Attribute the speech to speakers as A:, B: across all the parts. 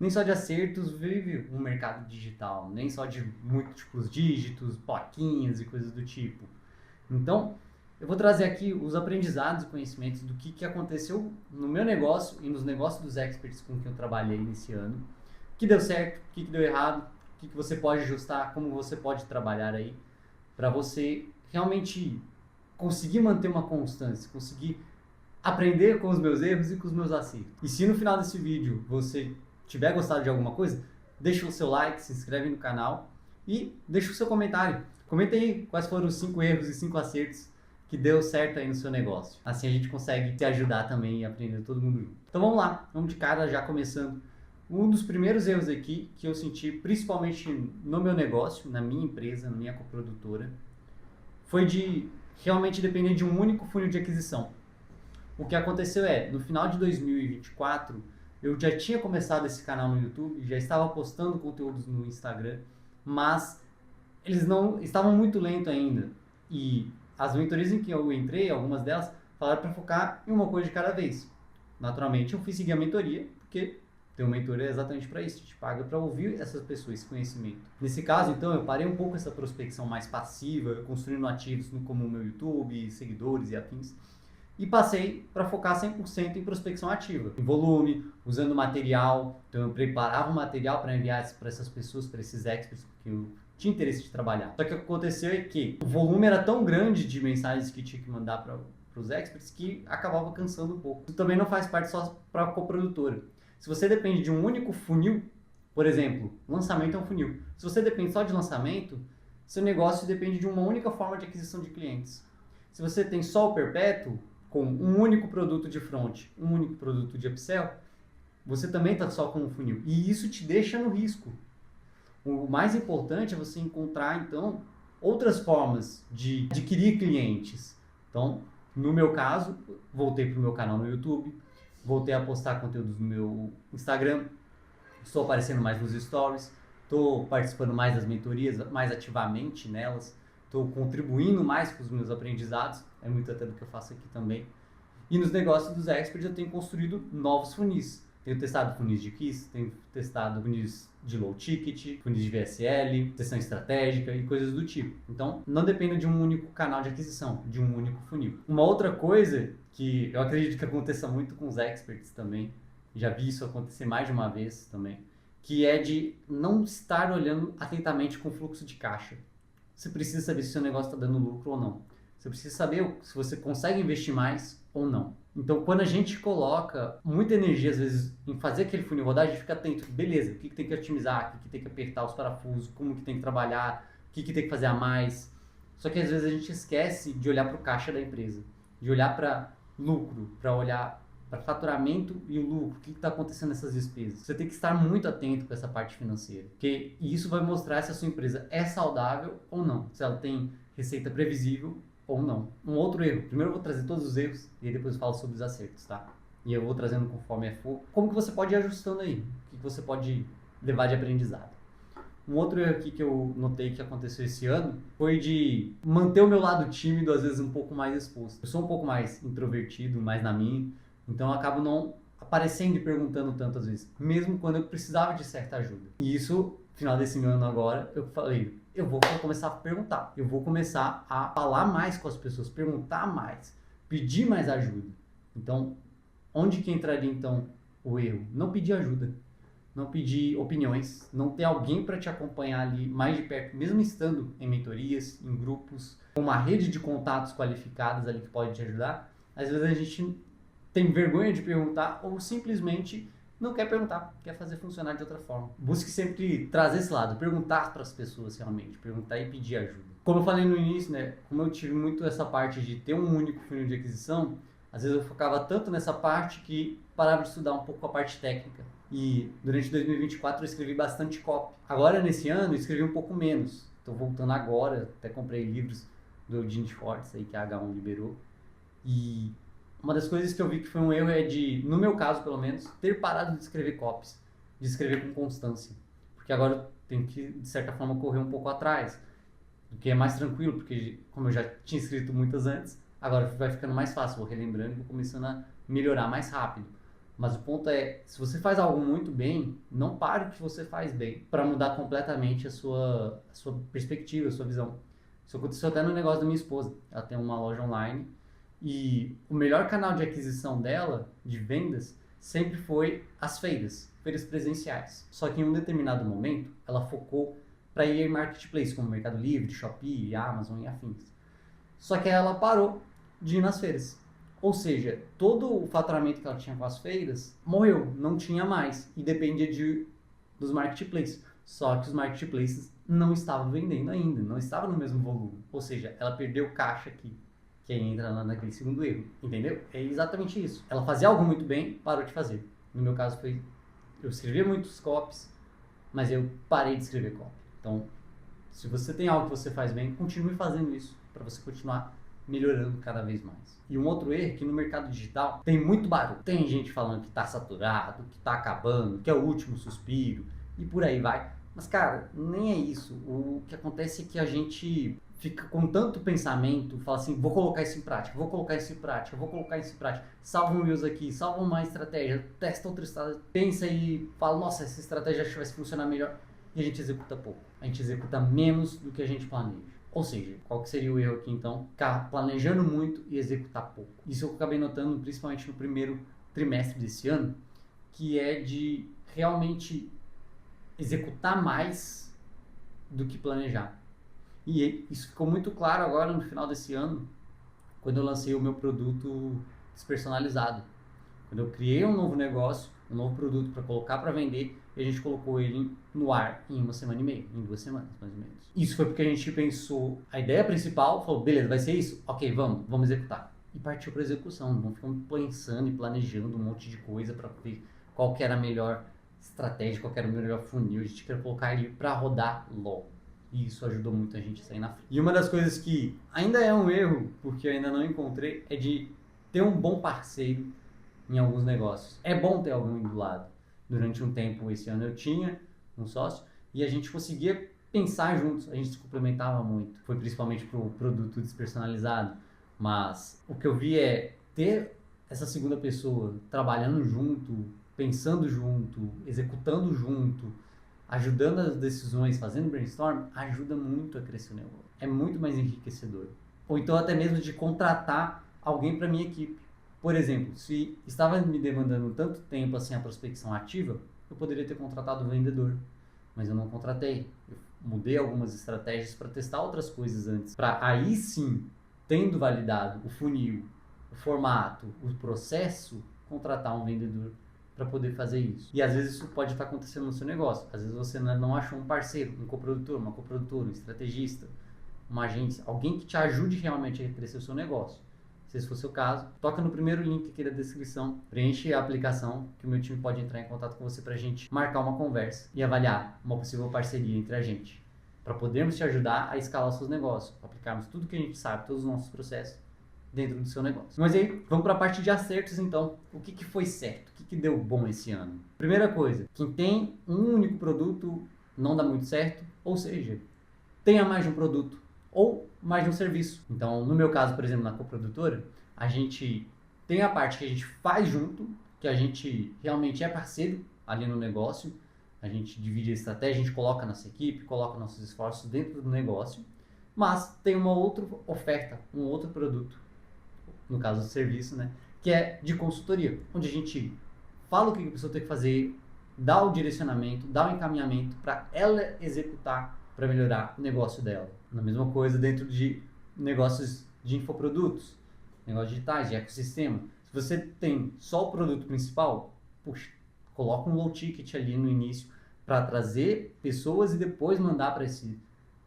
A: Nem só de acertos vive o mercado digital, nem só de múltiplos dígitos, plaquinhas e coisas do tipo. Então, eu vou trazer aqui os aprendizados e conhecimentos do que aconteceu no meu negócio e nos negócios dos experts com quem eu trabalhei nesse ano. O que deu certo, o que deu errado, o que você pode ajustar, como você pode trabalhar aí para você realmente conseguir manter uma constância, conseguir aprender com os meus erros e com os meus acertos. E se no final desse vídeo você tiver gostado de alguma coisa, deixa o seu like, se inscreve no canal e deixa o seu comentário. Comenta aí quais foram os 5 erros e 5 acertos que deu certo aí no seu negócio. Assim a gente consegue te ajudar também e aprender todo mundo junto. Então vamos lá, vamos de cara já começando. Um dos primeiros erros aqui que eu senti, principalmente no meu negócio, na minha empresa, na minha coprodutora, foi de realmente depender de um único funil de aquisição. O que aconteceu é, no final de 2024, eu já tinha começado esse canal no YouTube, já estava postando conteúdos no Instagram, mas eles não estavam muito lentos ainda. E as mentorias em que eu entrei, algumas delas, falaram para focar em uma coisa de cada vez. Naturalmente, eu fui seguir a mentoria, porque ter uma mentoria é exatamente para isso, a gente paga para ouvir essas pessoas, esse conhecimento. Nesse caso, então, eu parei um pouco essa prospecção mais passiva, construindo ativos como o meu YouTube, seguidores e afins, e passei para focar 100% em prospecção ativa, em volume, usando material. Então eu preparava o material para enviar para essas pessoas, para esses experts que eu tinha interesse de trabalhar. Só que o que aconteceu é que o volume era tão grande de mensagens que tinha que mandar para os experts que acabava cansando um pouco. Isso também não faz parte só para a coprodutora. Se você depende de um único funil, por exemplo, lançamento é um funil. Se você depende só de lançamento, seu negócio depende de uma única forma de aquisição de clientes. Se você tem só o perpétuo, com um único produto de front, um único produto de upsell, você também está só com um funil. E isso te deixa no risco. O mais importante é você encontrar, então, outras formas de adquirir clientes. Então, no meu caso, voltei para o meu canal no YouTube, voltei a postar conteúdos no meu Instagram, estou aparecendo mais nos stories, estou participando mais das mentorias, mais ativamente nelas, estou contribuindo mais com os meus aprendizados, é muito até do que eu faço aqui também. E nos negócios dos experts eu tenho construído novos funis. Tenho testado funis de KISS, tenho testado funis de low ticket, funis de VSL, sessão estratégica e coisas do tipo. Então, não dependo de um único canal de aquisição, de um único funil. Uma outra coisa que eu acredito que aconteça muito com os experts também, já vi isso acontecer mais de uma vez também, que é de não estar olhando atentamente com o fluxo de caixa. Você precisa saber se o seu negócio está dando lucro ou não. Você precisa saber se você consegue investir mais ou não. Então, quando a gente coloca muita energia, às vezes, em fazer aquele funil rodar, a gente fica atento, beleza, o que tem que otimizar, o que tem que apertar os parafusos, como que tem que trabalhar, o que tem que fazer a mais. Só que às vezes a gente esquece de olhar para o caixa da empresa, de olhar para lucro, para olhar para faturamento e o lucro, o que está acontecendo nessas despesas. Você tem que estar muito atento com essa parte financeira, porque isso vai mostrar se a sua empresa é saudável ou não, se ela tem receita previsível ou não. Um outro erro, primeiro eu vou trazer todos os erros e aí depois eu falo sobre os acertos, tá? E eu vou trazendo conforme for, como que você pode ir ajustando aí, o que você pode levar de aprendizado. Um outro erro aqui que eu notei que aconteceu esse ano foi de manter o meu lado tímido, às vezes um pouco mais exposto. Eu sou um pouco mais introvertido, mais na minha, então eu acabo não aparecendo e perguntando tantas vezes, mesmo quando eu precisava de certa ajuda. E isso, no final desse ano agora, eu falei, eu vou começar a perguntar, eu vou começar a falar mais com as pessoas, perguntar mais, pedir mais ajuda. Então, onde que entraria então o erro? Não pedir ajuda, não pedir opiniões, não ter alguém para te acompanhar ali mais de perto, mesmo estando em mentorias, em grupos, com uma rede de contatos qualificados ali que pode te ajudar. Às vezes a gente tem vergonha de perguntar ou simplesmente não quer perguntar, quer fazer funcionar de outra forma. Busque sempre trazer esse lado, perguntar para as pessoas realmente, perguntar e pedir ajuda. Como eu falei no início, né, como eu tive muito essa parte de ter um único funil de aquisição, às vezes eu focava tanto nessa parte que parava de estudar um pouco a parte técnica. E durante 2024 eu escrevi bastante copy. Agora nesse ano eu escrevi um pouco menos. Estou voltando agora, até comprei livros do Jim Schwartz aí que a H1 liberou. E uma das coisas que eu vi que foi um erro é de, no meu caso pelo menos, ter parado de escrever copies, de escrever com constância. Porque agora eu tenho que, de certa forma, correr um pouco atrás, o que é mais tranquilo, porque como eu já tinha escrito muitas antes, agora vai ficando mais fácil, vou relembrando e vou começando a melhorar mais rápido. Mas o ponto é, se você faz algo muito bem, não pare o que você faz bem para mudar completamente a sua perspectiva, a sua visão. Isso aconteceu até no negócio da minha esposa. Ela tem uma loja online e o melhor canal de aquisição dela, de vendas, sempre foi as feiras presenciais. Só que em um determinado momento, ela focou para ir em marketplace, como Mercado Livre, Shopee, Amazon e afins. Só que ela parou de ir nas feiras. Ou seja, todo o faturamento que ela tinha com as feiras morreu, não tinha mais e dependia dos marketplaces. Só que os marketplaces não estavam vendendo ainda, não estavam no mesmo volume. Ou seja, ela perdeu caixa aqui, que aí entra naquele segundo erro, entendeu? É exatamente isso. Ela fazia algo muito bem, parou de fazer. No meu caso foi, eu escrevia muitos copies, mas eu parei de escrever copy. Então, se você tem algo que você faz bem, continue fazendo isso para você continuar melhorando cada vez mais. E um outro erro é que no mercado digital tem muito barulho. Tem gente falando que está saturado, que está acabando, que é o último suspiro e por aí vai. Mas cara, nem é isso. O que acontece é que a gente fica com tanto pensamento, fala assim, vou colocar isso em prática, vou colocar isso em prática, vou colocar isso em prática, salva um Reels aqui, salva uma estratégia, testa outra estratégia, pensa e fala, nossa, essa estratégia acho que vai funcionar melhor, e a gente executa pouco. A gente executa menos do que a gente planeja. Ou seja, qual que seria o erro aqui então? Ficar planejando muito e executar pouco. Isso eu acabei notando principalmente no primeiro trimestre desse ano, que é de realmente executar mais do que planejar. E isso ficou muito claro agora no final desse ano, quando eu lancei o meu produto despersonalizado. Quando eu criei um novo negócio, um novo produto para colocar para vender, e a gente colocou ele no ar em 1 semana e meia, em 2 semanas, mais ou menos. Isso foi porque a gente pensou, a ideia principal, falou, beleza, vai ser isso? Ok, vamos executar. E partiu para execução, não ficamos pensando e planejando um monte de coisa para ver qual que era a melhor estratégia, qual que era o melhor funil, a gente queria colocar ele para rodar logo. E isso ajudou muito a gente a sair na frente. E uma das coisas que ainda é um erro, porque eu ainda não encontrei, é de ter um bom parceiro em alguns negócios. É bom ter alguém do lado. Durante um tempo, esse ano eu tinha um sócio e a gente conseguia pensar juntos, a gente se complementava muito. Foi principalmente para o produto despersonalizado, mas o que eu vi é ter essa segunda pessoa trabalhando junto, pensando junto, executando junto, ajudando as decisões, fazendo brainstorm, ajuda muito a crescer o negócio. É muito mais enriquecedor. Ou então até mesmo de contratar alguém para minha equipe. Por exemplo, se estava me demandando tanto tempo assim a prospecção ativa, eu poderia ter contratado o vendedor, mas eu não contratei. Eu mudei algumas estratégias para testar outras coisas antes, para aí sim, tendo validado o funil, o formato, o processo, contratar um vendedor para poder fazer isso. E às vezes isso pode estar acontecendo no seu negócio. Às vezes você não achou um parceiro, um coprodutor, uma coprodutora, um estrategista, uma agência, alguém que te ajude realmente a crescer o seu negócio. Se esse for o seu caso, toca no primeiro link aqui da descrição, preenche a aplicação que o meu time pode entrar em contato com você para a gente marcar uma conversa e avaliar uma possível parceria entre a gente, para podermos te ajudar a escalar os seus negócios, aplicarmos tudo que a gente sabe, todos os nossos processos dentro do seu negócio. Mas aí, vamos para a parte de acertos então. O que foi certo? O que deu bom esse ano? Primeira coisa, quem tem um único produto não dá muito certo, ou seja, tenha mais de um produto ou mais de um serviço. Então, no meu caso, por exemplo, na coprodutora, a gente tem a parte que a gente faz junto, que a gente realmente é parceiro ali no negócio, a gente divide a estratégia, a gente coloca nossa equipe, coloca nossos esforços dentro do negócio, mas tem uma outra oferta, um outro produto, no caso do serviço, né, que é de consultoria, onde a gente fala o que a pessoa tem que fazer, dá o direcionamento, dá o encaminhamento para ela executar para melhorar o negócio dela. A mesma coisa dentro de negócios de infoprodutos, negócios digitais, de ecossistema. Se você tem só o produto principal, puxa, coloca um low ticket ali no início para trazer pessoas e depois mandar para esse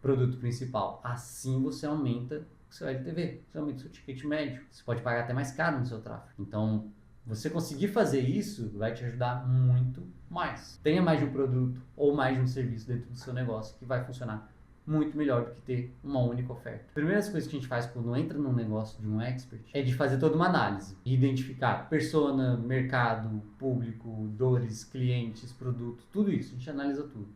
A: produto principal. Assim você aumenta o seu LTV, você aumenta o seu ticket médio. Você pode pagar até mais caro no seu tráfego. Então, você conseguir fazer isso vai te ajudar muito mais. Tenha mais de um produto ou mais de um serviço dentro do seu negócio que vai funcionar muito melhor do que ter uma única oferta. A primeira coisa que a gente faz quando entra num negócio de um expert é de fazer toda uma análise e identificar persona, mercado, público, dores, clientes, produto, tudo isso. A gente analisa tudo.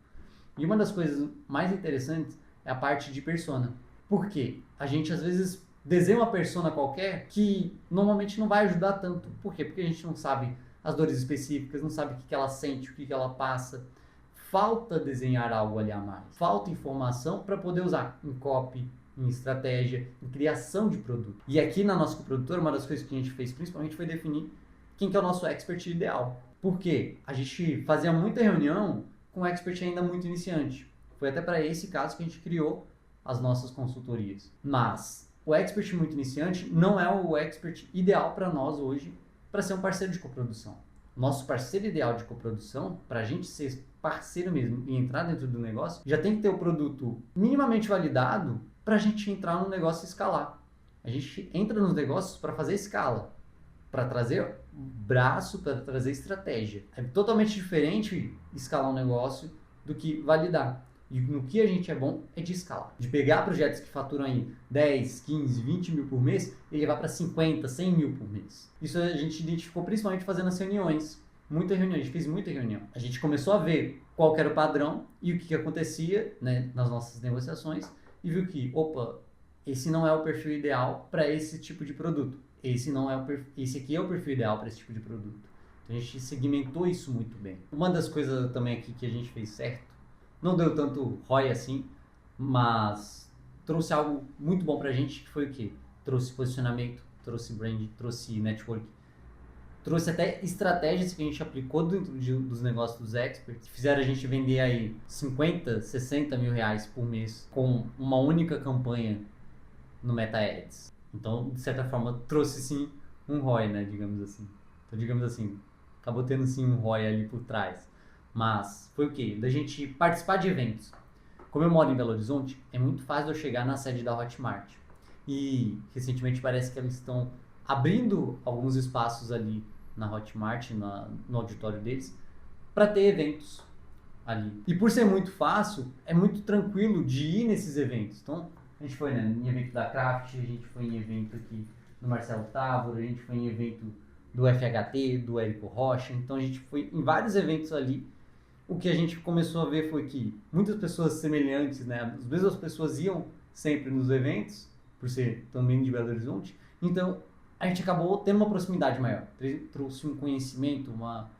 A: E uma das coisas mais interessantes é a parte de persona. Por quê? A gente às vezes desenha uma persona qualquer que normalmente não vai ajudar tanto. Por quê? Porque a gente não sabe as dores específicas, não sabe o que ela sente, o que ela passa. Falta desenhar algo ali a mais. Falta informação para poder usar em copy, em estratégia, em criação de produto. E aqui na nossa coprodutora, uma das coisas que a gente fez principalmente foi definir quem que é o nosso expert ideal. Por quê? A gente fazia muita reunião com um expert ainda muito iniciante. Foi até para esse caso que a gente criou as nossas consultorias. Mas o expert muito iniciante não é o expert ideal para nós hoje para ser um parceiro de coprodução. Nosso parceiro ideal de coprodução, para a gente ser parceiro mesmo e entrar dentro do negócio, já tem que ter o produto minimamente validado para a gente entrar no negócio e escalar. A gente entra nos negócios para fazer escala, para trazer braço, para trazer estratégia. É totalmente diferente escalar um negócio do que validar. E no que a gente é bom é de escalar. De pegar projetos que faturam aí 10, 15, 20 mil por mês e levar para 50, 100 mil por mês. Isso a gente identificou principalmente fazendo as reuniões. Muita reunião, a gente fez muita reunião. A gente começou a ver qual era o padrão e o que acontecia, né, nas nossas negociações e viu que, opa, esse não é o perfil ideal para esse tipo de produto. Esse aqui é o perfil ideal para esse tipo de produto. Então a gente segmentou isso muito bem. Uma das coisas também aqui que a gente fez certo, não deu tanto ROI assim, mas trouxe algo muito bom pra gente, que foi o quê? Trouxe posicionamento, trouxe brand, trouxe network, trouxe até estratégias que a gente aplicou dentro dos negócios dos experts, que fizeram a gente vender aí 50, 60 mil reais por mês com uma única campanha no Meta Ads. Então, de certa forma, trouxe sim um ROI, né, digamos assim. Então, digamos assim, acabou tendo sim um ROI ali por trás. Mas foi o quê? Da gente participar de eventos. Como eu moro em Belo Horizonte, é muito fácil eu chegar na sede da Hotmart. E recentemente parece que eles estão abrindo alguns espaços ali na Hotmart, no auditório deles, para ter eventos ali. E por ser muito fácil, é muito tranquilo de ir nesses eventos. Então, a gente foi, né, em evento da Craft, a gente foi em evento aqui do Marcelo Távora, a gente foi em evento do FHT, do Érico Rocha. Então, a gente foi em vários eventos ali. O que a gente começou a ver foi que muitas pessoas semelhantes, né, as mesmas pessoas iam sempre nos eventos, por ser também de Belo Horizonte. Então, a gente acabou tendo uma proximidade maior, trouxe um conhecimento, uma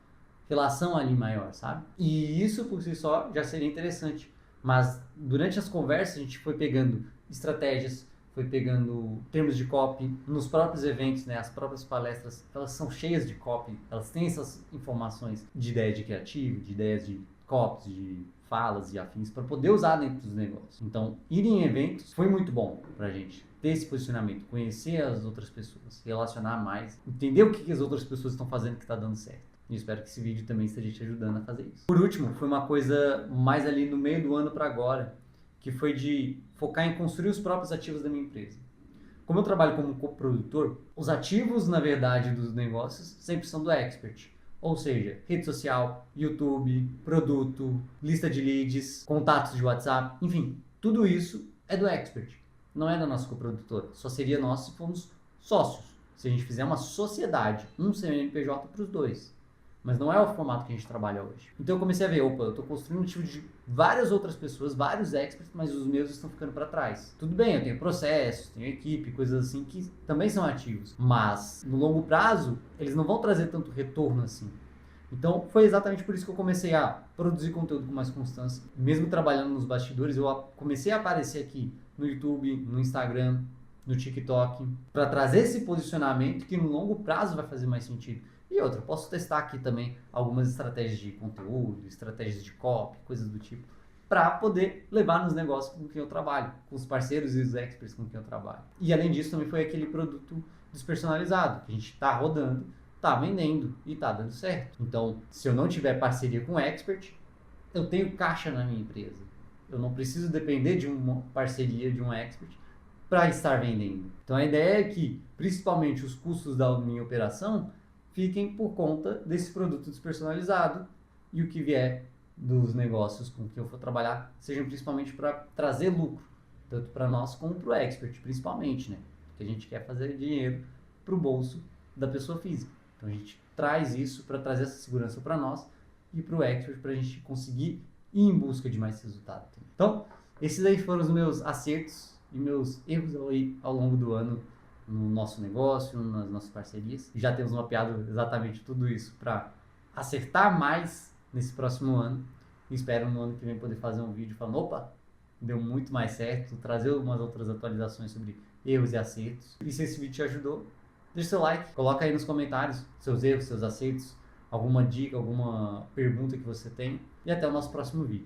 A: relação ali maior, sabe? E isso por si só já seria interessante. Mas durante as conversas a gente foi pegando estratégias, foi pegando termos de copy nos próprios eventos, né? As próprias palestras, elas são cheias de copy, elas têm essas informações de ideia de criativo, de ideias de copies, de falas e afins para poder usar dentro dos negócios. Então, ir em eventos foi muito bom pra gente ter esse posicionamento, conhecer as outras pessoas, relacionar mais, entender o que as outras pessoas estão fazendo que está dando certo. E espero que esse vídeo também esteja te ajudando a fazer isso. Por último, foi uma coisa mais ali no meio do ano para agora, que foi de focar em construir os próprios ativos da minha empresa. Como eu trabalho como coprodutor, os ativos, na verdade, dos negócios sempre são do expert. Ou seja, rede social, YouTube, produto, lista de leads, contatos de WhatsApp, enfim, tudo isso é do expert. Não é da nossa coprodutora. Só seria nosso se formos sócios. Se a gente fizer uma sociedade, um CNPJ para os dois. Mas não é o formato que a gente trabalha hoje. Então eu comecei a ver, opa, eu estou construindo um time de várias outras pessoas, vários experts, mas os meus estão ficando para trás. Tudo bem, eu tenho processos, tenho equipe, coisas assim que também são ativos. Mas no longo prazo, eles não vão trazer tanto retorno assim. Então foi exatamente por isso que eu comecei a produzir conteúdo com mais constância. Mesmo trabalhando nos bastidores, eu comecei a aparecer aqui no YouTube, no Instagram, no TikTok, para trazer esse posicionamento que no longo prazo vai fazer mais sentido. E outra, posso testar aqui também algumas estratégias de conteúdo, estratégias de copy, coisas do tipo, para poder levar nos negócios com quem eu trabalho, com os parceiros e os experts com quem eu trabalho. E além disso, também foi aquele produto despersonalizado, que a gente está rodando, está vendendo e está dando certo. Então, se eu não tiver parceria com o expert, eu tenho caixa na minha empresa. Eu não preciso depender de uma parceria de um expert para estar vendendo. Então, a ideia é que, principalmente, os custos da minha operação fiquem por conta desse produto despersonalizado e o que vier dos negócios com que eu for trabalhar sejam principalmente para trazer lucro, tanto para nós como para o expert, principalmente, né? Porque a gente quer fazer dinheiro para o bolso da pessoa física. Então, a gente traz isso para trazer essa segurança para nós e para o expert, para a gente conseguir ir em busca de mais resultado. Então, esses aí foram os meus acertos e meus erros aí ao longo do ano no nosso negócio, nas nossas parcerias. E já temos mapeado exatamente tudo isso para acertar mais nesse próximo ano. E espero no ano que vem poder fazer um vídeo falando, opa, deu muito mais certo, trazer algumas outras atualizações sobre erros e acertos. E se esse vídeo te ajudou, deixa seu like, coloca aí nos comentários seus erros, seus acertos, alguma dica, alguma pergunta que você tem. E até o nosso próximo vídeo.